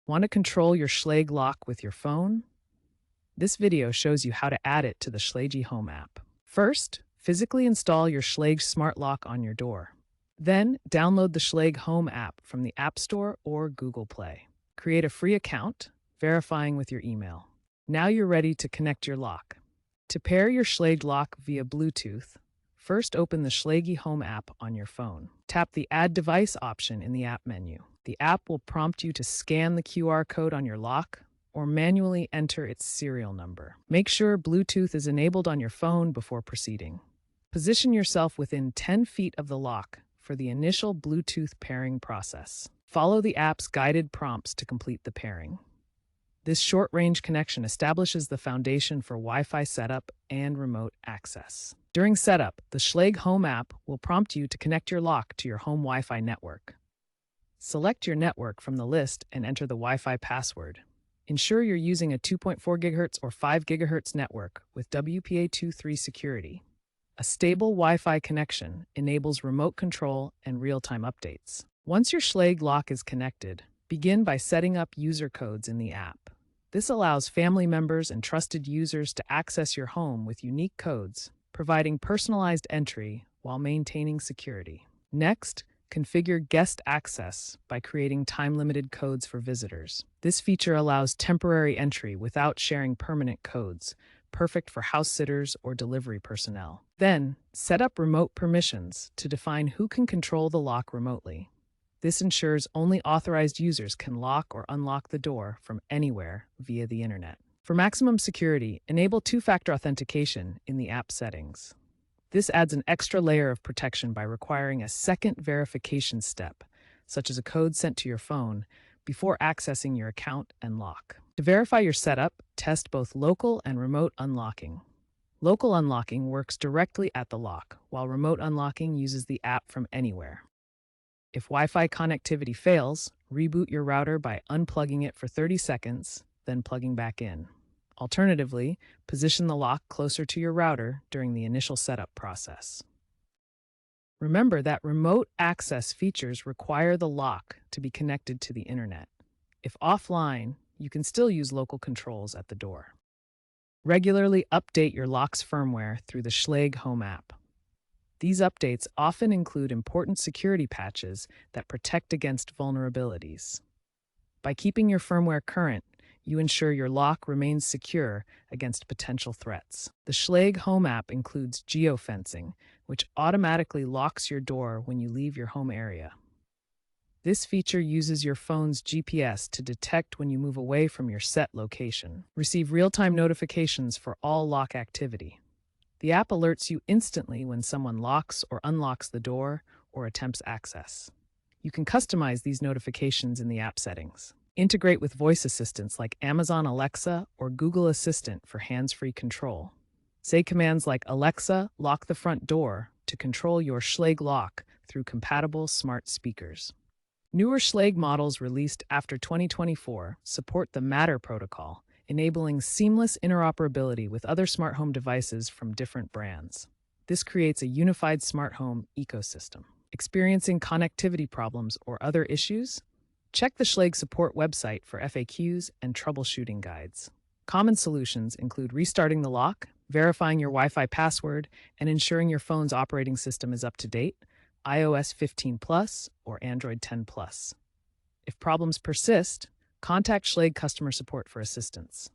Want to control your Schlage lock with your phone? This video shows you how to add it to the Schlage Home app. First, physically install your Schlage smart lock on your door. Then, download the Schlage Home app from the App Store or Google Play. Create a free account, verifying with your email. Now you're ready to connect your lock. To pair your Schlage lock via Bluetooth, first open the Schlage Home app on your phone. Tap the Add Device option in the app menu. The app will prompt you to scan the QR code on your lock or manually enter its serial number. Make sure Bluetooth is enabled on your phone before proceeding. Position yourself within 10 feet of the lock for the initial Bluetooth pairing process. Follow the app's guided prompts to complete the pairing. This short-range connection establishes the foundation for Wi-Fi setup and remote access. During setup, the Schlage Home app will prompt you to connect your lock to your home Wi-Fi network. Select your network from the list and enter the Wi-Fi password. Ensure you're using a 2.4 GHz or 5 GHz network with WPA23 security. A stable Wi-Fi connection enables remote control and real-time updates. Once your Schlage lock is connected, begin by setting up user codes in the app. This allows family members and trusted users to access your home with unique codes, providing personalized entry while maintaining security. Next, configure guest access by creating time-limited codes for visitors. This feature allows temporary entry without sharing permanent codes, perfect for house sitters or delivery personnel. Then, set up remote permissions to define who can control the lock remotely. This ensures only authorized users can lock or unlock the door from anywhere via the internet. For maximum security, enable two-factor authentication in the app settings. This adds an extra layer of protection by requiring a second verification step, such as a code sent to your phone, before accessing your account and lock. To verify your setup, test both local and remote unlocking. Local unlocking works directly at the lock, while remote unlocking uses the app from anywhere. If Wi-Fi connectivity fails, reboot your router by unplugging it for 30 seconds, then plugging back in. Alternatively, position the lock closer to your router during the initial setup process. Remember that remote access features require the lock to be connected to the internet. If offline, you can still use local controls at the door. Regularly update your lock's firmware through the Schlage Home app. These updates often include important security patches that protect against vulnerabilities. By keeping your firmware current, you ensure your lock remains secure against potential threats. The Schlage Home app includes geofencing, which automatically locks your door when you leave your home area. This feature uses your phone's GPS to detect when you move away from your set location. Receive real-time notifications for all lock activity. The app alerts you instantly when someone locks or unlocks the door or attempts access. You can customize these notifications in the app settings. Integrate with voice assistants like Amazon Alexa or Google Assistant for hands-free control. Say commands like Alexa, lock the front door to control your Schlage lock through compatible smart speakers. Newer Schlage models released after 2024 support the Matter protocol, enabling seamless interoperability with other smart home devices from different brands. This creates a unified smart home ecosystem. Experiencing connectivity problems or other issues? Check the Schlage support website for FAQs and troubleshooting guides. Common solutions include restarting the lock, verifying your Wi-Fi password, and ensuring your phone's operating system is up to date, iOS 15 Plus or Android 10 Plus. If problems persist, contact Schlage customer support for assistance.